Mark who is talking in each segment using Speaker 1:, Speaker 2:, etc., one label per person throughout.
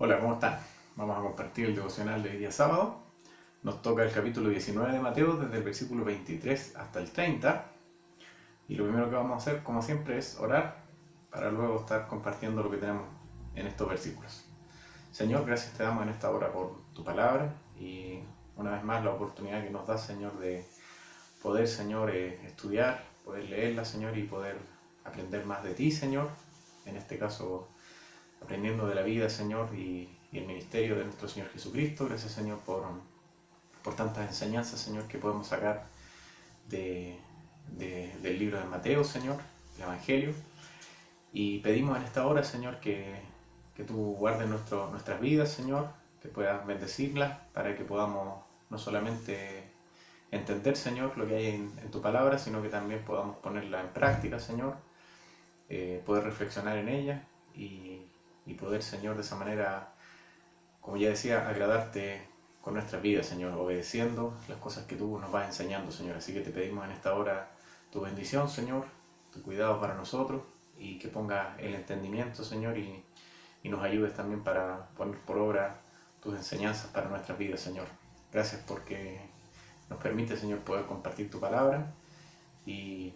Speaker 1: Hola, ¿cómo están? Vamos a compartir el devocional de hoy día sábado. Nos toca el capítulo 19 de Mateo, desde el versículo 23 hasta el 30. Y lo primero que vamos a hacer, como siempre, es orar para luego estar compartiendo lo que tenemos en estos versículos. Señor, gracias te damos en esta hora por tu palabra y una vez más la oportunidad que nos da, Señor, de poder, Señor, estudiar, poder leerla, Señor, y poder aprender más de ti, Señor. En este caso, aprendiendo de la vida, Señor, y el ministerio de nuestro Señor Jesucristo. Gracias, Señor, por tantas enseñanzas, Señor, que podemos sacar del libro de Mateo, Señor, el Evangelio. Y pedimos en esta hora, Señor, que tú guardes nuestras vidas, Señor, que puedas bendecirlas para que podamos no solamente entender, Señor, lo que hay en tu palabra, sino que también podamos ponerla en práctica, Señor, poder reflexionar en ella y poder, Señor, de esa manera, como ya decía, agradarte con nuestras vidas, Señor, obedeciendo las cosas que tú nos vas enseñando, Señor. Así que te pedimos en esta hora tu bendición, Señor, tu cuidado para nosotros y que ponga el entendimiento, Señor, y nos ayudes también para poner por obra tus enseñanzas para nuestras vidas, Señor. Gracias porque nos permite, Señor, poder compartir tu palabra y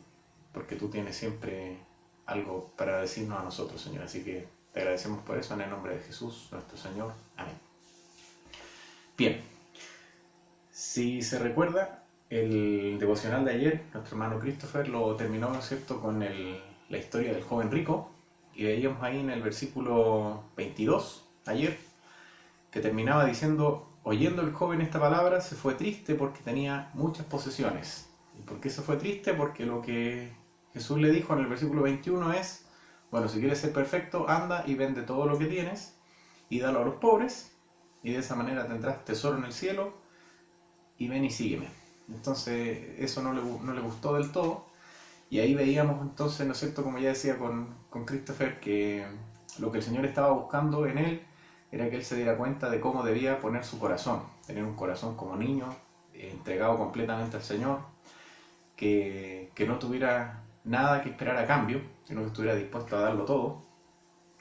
Speaker 1: porque tú tienes siempre algo para decirnos a nosotros, Señor. Así que te agradecemos por eso en el nombre de Jesús, nuestro Señor. Amén. Bien, si se recuerda, el devocional de ayer, nuestro hermano Christopher lo terminó, ¿no es cierto?, con la historia del joven rico. Y veíamos ahí en el versículo 22, ayer, que terminaba diciendo: oyendo el joven esta palabra, se fue triste porque tenía muchas posesiones. ¿Y por qué se fue triste? Porque lo que Jesús le dijo en el versículo 21 es: bueno, si quieres ser perfecto, anda y vende todo lo que tienes y dalo a los pobres, y de esa manera tendrás tesoro en el cielo, y ven y sígueme. Entonces eso no le gustó del todo, y ahí veíamos entonces, ¿no es cierto?, como ya decía con Christopher, que lo que el Señor estaba buscando en él era que él se diera cuenta de cómo debía poner su corazón, tener un corazón como niño, entregado completamente al Señor, que no tuviera nada que esperar a cambio, sino que estuviera dispuesto a darlo todo.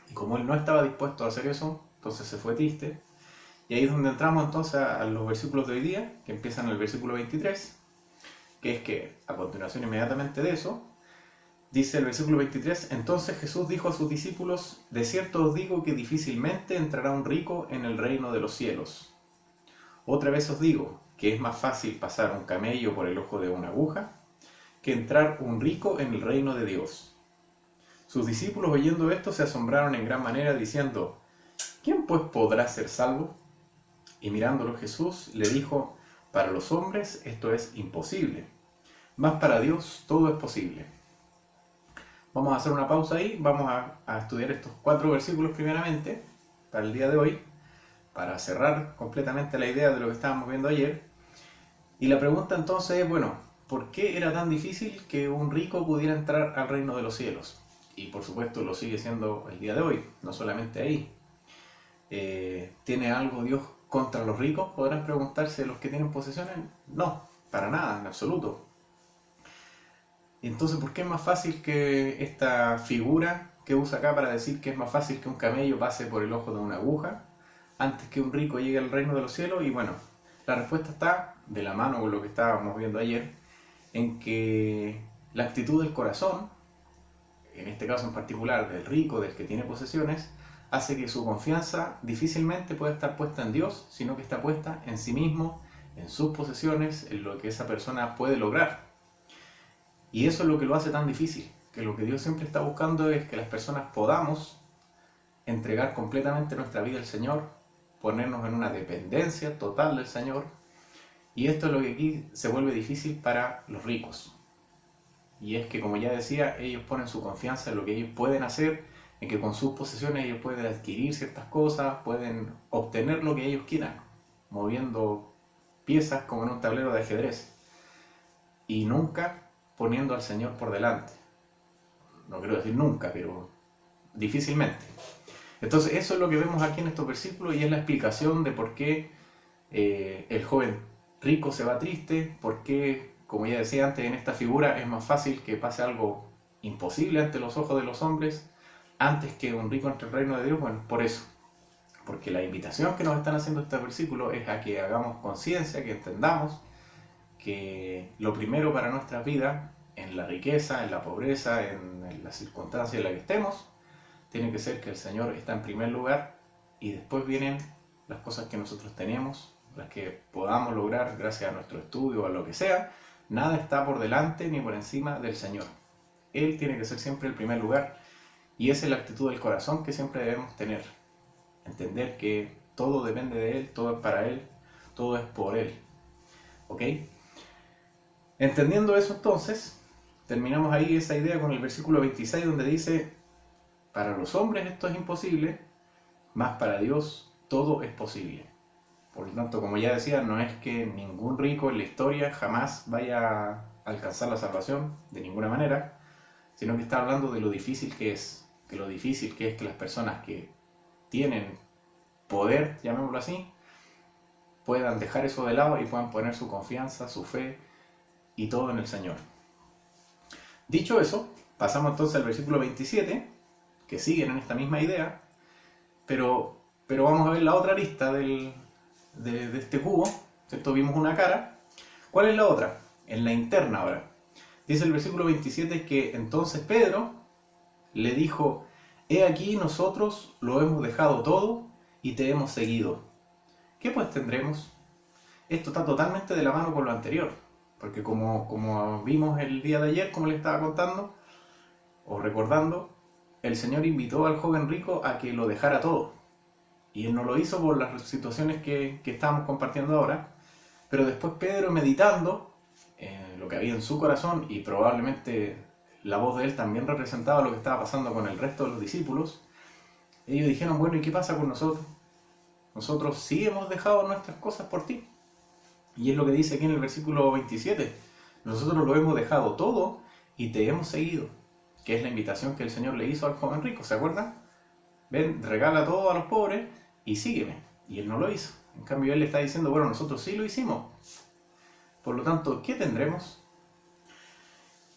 Speaker 1: Y como él no estaba dispuesto a hacer eso, entonces se fue triste. Y ahí es donde entramos entonces a los versículos de hoy día, que empiezan en el versículo 23, que es que a continuación inmediatamente de eso, dice el versículo 23: entonces Jesús dijo a sus discípulos: de cierto os digo que difícilmente entrará un rico en el reino de los cielos. Otra vez os digo que es más fácil pasar un camello por el ojo de una aguja que entrar un rico en el reino de Dios. Sus discípulos, oyendo esto, se asombraron en gran manera, diciendo: ¿quién pues podrá ser salvo? Y mirándolo Jesús le dijo: para los hombres esto es imposible, mas para Dios todo es posible. Vamos a hacer una pausa ahí, vamos a estudiar estos 4 versículos primeramente, para el día de hoy, para cerrar completamente la idea de lo que estábamos viendo ayer. Y la pregunta entonces es, bueno, ¿por qué era tan difícil que un rico pudiera entrar al reino de los cielos? Y por supuesto lo sigue siendo el día de hoy, no solamente ahí. ¿Tiene algo Dios contra los ricos? Podrán preguntarse los que tienen posesiones. No, para nada, en absoluto. Entonces, ¿por qué es más fácil que esta figura que usa acá para decir que es más fácil que un camello pase por el ojo de una aguja antes que un rico llegue al reino de los cielos? Y bueno, la respuesta está de la mano con lo que estábamos viendo ayer, en que la actitud del corazón, en este caso en particular del rico, del que tiene posesiones, hace que su confianza difícilmente pueda estar puesta en Dios, sino que está puesta en sí mismo, en sus posesiones, en lo que esa persona puede lograr. Y eso es lo que lo hace tan difícil, que lo que Dios siempre está buscando es que las personas podamos entregar completamente nuestra vida al Señor, ponernos en una dependencia total del Señor, y esto es lo que aquí se vuelve difícil para los ricos. Y es que, como ya decía, ellos ponen su confianza en lo que ellos pueden hacer, en que con sus posesiones ellos pueden adquirir ciertas cosas, pueden obtener lo que ellos quieran, moviendo piezas como en un tablero de ajedrez, y nunca poniendo al Señor por delante. No quiero decir nunca, pero difícilmente. Entonces eso es lo que vemos aquí en estos versículos, y es la explicación de por qué el joven rico se va triste, por qué, como ya decía antes, en esta figura es más fácil que pase algo imposible ante los ojos de los hombres antes que un rico entre el reino de Dios. Bueno, por eso, Porque la invitación que nos están haciendo este versículo es a que hagamos conciencia, que entendamos que lo primero para nuestras vidas, en la riqueza, en la pobreza, en la circunstancia en la que estemos, tiene que ser que el Señor está en primer lugar y después vienen las cosas que nosotros tenemos, las que podamos lograr gracias a nuestro estudio o a lo que sea. Nada está por delante ni por encima del Señor. Él tiene que ser siempre el primer lugar y esa es la actitud del corazón que siempre debemos tener. Entender que todo depende de Él, todo es para Él, todo es por Él. ¿Ok? Entendiendo eso entonces, terminamos ahí esa idea con el versículo 26 donde dice: para los hombres esto es imposible, mas para Dios todo es posible. Por lo tanto, como ya decía, no es que ningún rico en la historia jamás vaya a alcanzar la salvación, de ninguna manera, sino que está hablando de lo difícil que es, que las personas que tienen poder, llamémoslo así, puedan dejar eso de lado y puedan poner su confianza, su fe y todo en el Señor. Dicho eso, pasamos entonces al versículo 27, que siguen en esta misma idea, pero vamos a ver la otra arista de este cubo, ¿cierto? Vimos una cara. ¿Cuál es la otra? En la interna ahora. Dice el versículo 27 que entonces Pedro le dijo: he aquí nosotros lo hemos dejado todo y te hemos seguido. ¿Qué pues tendremos? Esto está totalmente de la mano con lo anterior, porque como vimos el día de ayer, como le estaba contando o recordando, el Señor invitó al joven rico a que lo dejara todo. Y él no lo hizo por las situaciones que estábamos compartiendo ahora, pero después Pedro, meditando lo que había en su corazón, y probablemente la voz de él también representaba lo que estaba pasando con el resto de los discípulos, ellos dijeron: bueno, ¿y qué pasa con nosotros? Nosotros sí hemos dejado nuestras cosas por ti. Y es lo que dice aquí en el versículo 27. Nosotros lo hemos dejado todo y te hemos seguido. Que es la invitación que el Señor le hizo al joven rico, ¿se acuerdan? Ven, regala todo a los pobres y sígueme. Y él no lo hizo. En cambio, él le está diciendo: bueno, nosotros sí lo hicimos. Por lo tanto, ¿qué tendremos?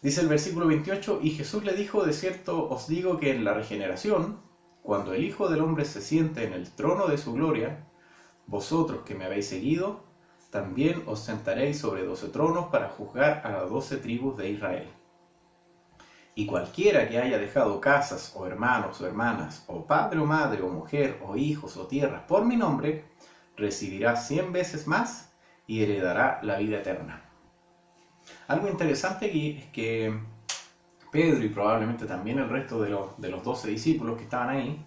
Speaker 1: Dice el versículo 28, y Jesús le dijo: de cierto os digo que en la regeneración, cuando el Hijo del Hombre se siente en el trono de su gloria, vosotros que me habéis seguido, también os sentaréis sobre 12 tronos para juzgar a las 12 tribus de Israel. Y cualquiera que haya dejado casas, o hermanos, o hermanas, o padre, o madre, o mujer, o hijos, o tierras, por mi nombre, recibirá 100 veces más y heredará la vida eterna. Algo interesante aquí es que Pedro, y probablemente también el resto de los 12 discípulos que estaban ahí,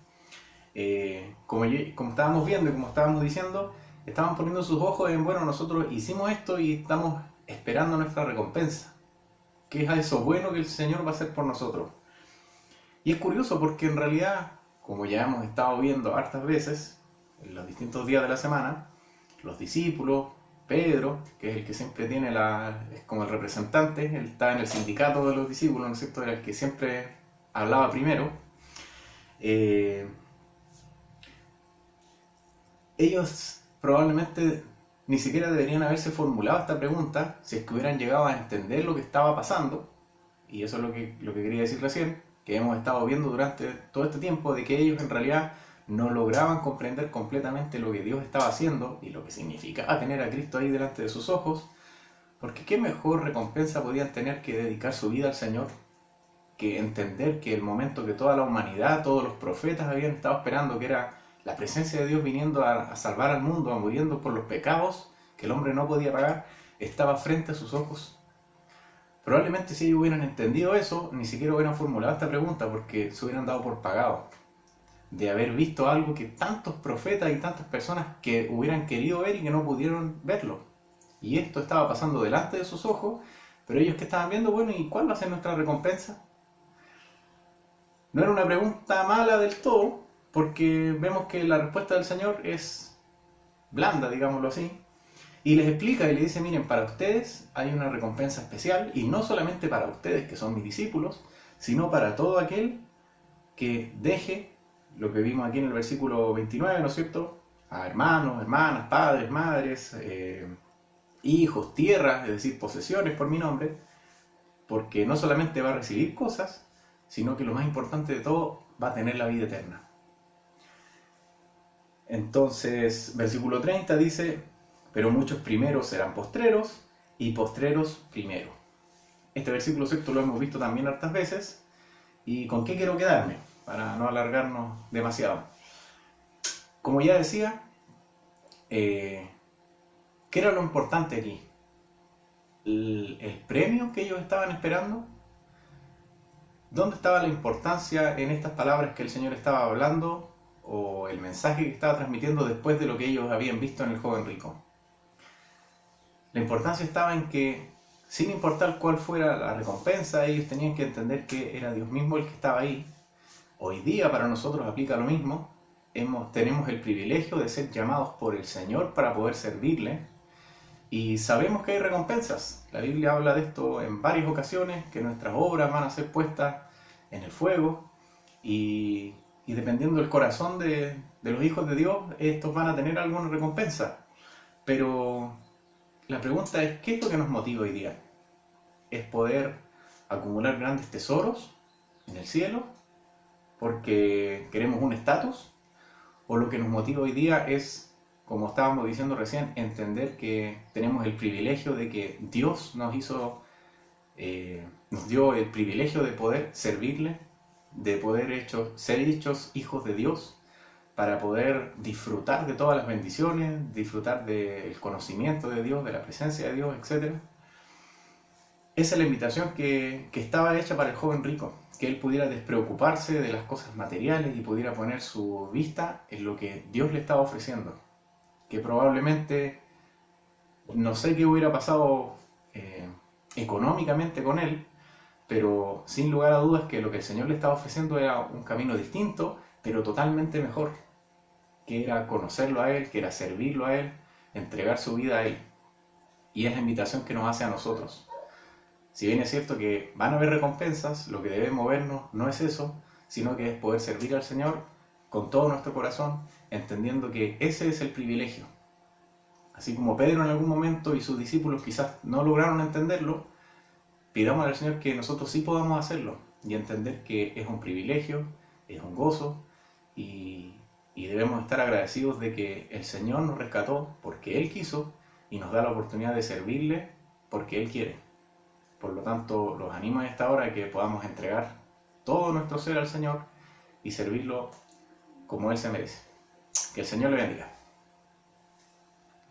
Speaker 1: como estábamos viendo y como estábamos diciendo, estaban poniendo sus ojos en: bueno, nosotros hicimos esto y estamos esperando nuestra recompensa. ¿Qué es eso bueno que el Señor va a hacer por nosotros? Y es curioso porque en realidad, como ya hemos estado viendo hartas veces, en los distintos días de la semana, los discípulos, Pedro, que es el que siempre tiene es como el representante, él está en el sindicato de los discípulos, ¿no es cierto? Era el que siempre hablaba primero. Ellos probablemente ni siquiera deberían haberse formulado esta pregunta si es que hubieran llegado a entender lo que estaba pasando. Y eso es lo que quería decir recién, que hemos estado viendo durante todo este tiempo, de que ellos en realidad no lograban comprender completamente lo que Dios estaba haciendo y lo que significaba tener a Cristo ahí delante de sus ojos, porque qué mejor recompensa podían tener que dedicar su vida al Señor, que entender que el momento que toda la humanidad, todos los profetas habían estado esperando, que era la presencia de Dios viniendo a salvar al mundo, a muriendo por los pecados que el hombre no podía pagar, estaba frente a sus ojos. Probablemente si ellos hubieran entendido eso, ni siquiera hubieran formulado esta pregunta, porque se hubieran dado por pagado de haber visto algo que tantos profetas y tantas personas que hubieran querido ver y que no pudieron verlo. Y esto estaba pasando delante de sus ojos, pero ellos que estaban viendo: bueno, ¿y cuál va a ser nuestra recompensa? No era una pregunta mala del todo, porque vemos que la respuesta del Señor es blanda, digámoslo así, y les explica y les dice: miren, para ustedes hay una recompensa especial, y no solamente para ustedes que son mis discípulos, sino para todo aquel que deje lo que vimos aquí en el versículo 29, ¿no es cierto? A hermanos, hermanas, padres, madres, hijos, tierras, es decir, posesiones por mi nombre, porque no solamente va a recibir cosas, sino que lo más importante de todo, va a tener la vida eterna. Entonces, versículo 30 dice, pero muchos primeros serán postreros y postreros primero. Este versículo, ¿cierto?, lo hemos visto también hartas veces. ¿Y con qué quiero quedarme? Para no alargarnos demasiado. Como ya decía, ¿qué era lo importante aquí? ¿El premio que ellos estaban esperando? ¿Dónde estaba la importancia en estas palabras que el Señor estaba hablando o el mensaje que estaba transmitiendo después de lo que ellos habían visto en el joven rico? La importancia estaba en que, sin importar cuál fuera la recompensa, ellos tenían que entender que era Dios mismo el que estaba ahí. Hoy día para nosotros aplica lo mismo. Tenemos el privilegio de ser llamados por el Señor para poder servirle. Y sabemos que hay recompensas. La Biblia habla de esto en varias ocasiones, que nuestras obras van a ser puestas en el fuego. Y dependiendo del corazón de los hijos de Dios, estos van a tener alguna recompensa. Pero la pregunta es, ¿qué es lo que nos motiva hoy día? ¿Es poder acumular grandes tesoros en el cielo porque queremos un estatus? ¿O lo que nos motiva hoy día es, como estábamos diciendo recién, entender que tenemos el privilegio de que Dios nos dio el privilegio de poder servirle, de poder ser hechos hijos de Dios, para poder disfrutar de todas las bendiciones, disfrutar del conocimiento de Dios, de la presencia de Dios, etc.? Esa es la invitación que estaba hecha para el joven rico, que él pudiera despreocuparse de las cosas materiales y pudiera poner su vista en lo que Dios le estaba ofreciendo. Que probablemente, no sé qué hubiera pasado económicamente con él, pero sin lugar a dudas que lo que el Señor le estaba ofreciendo era un camino distinto, pero totalmente mejor, que era conocerlo a Él, que era servirlo a Él, entregar su vida a Él. Y es la invitación que nos hace a nosotros. Si bien es cierto que van a haber recompensas, lo que debe movernos no es eso, sino que es poder servir al Señor con todo nuestro corazón, entendiendo que ese es el privilegio. Así como Pedro en algún momento y sus discípulos quizás no lograron entenderlo, pidamos al Señor que nosotros sí podamos hacerlo y entender que es un privilegio, es un gozo y debemos estar agradecidos de que el Señor nos rescató porque Él quiso y nos da la oportunidad de servirle porque Él quiere. Por lo tanto, los animo a esta hora a que podamos entregar todo nuestro ser al Señor y servirlo como Él se merece. Que el Señor le bendiga.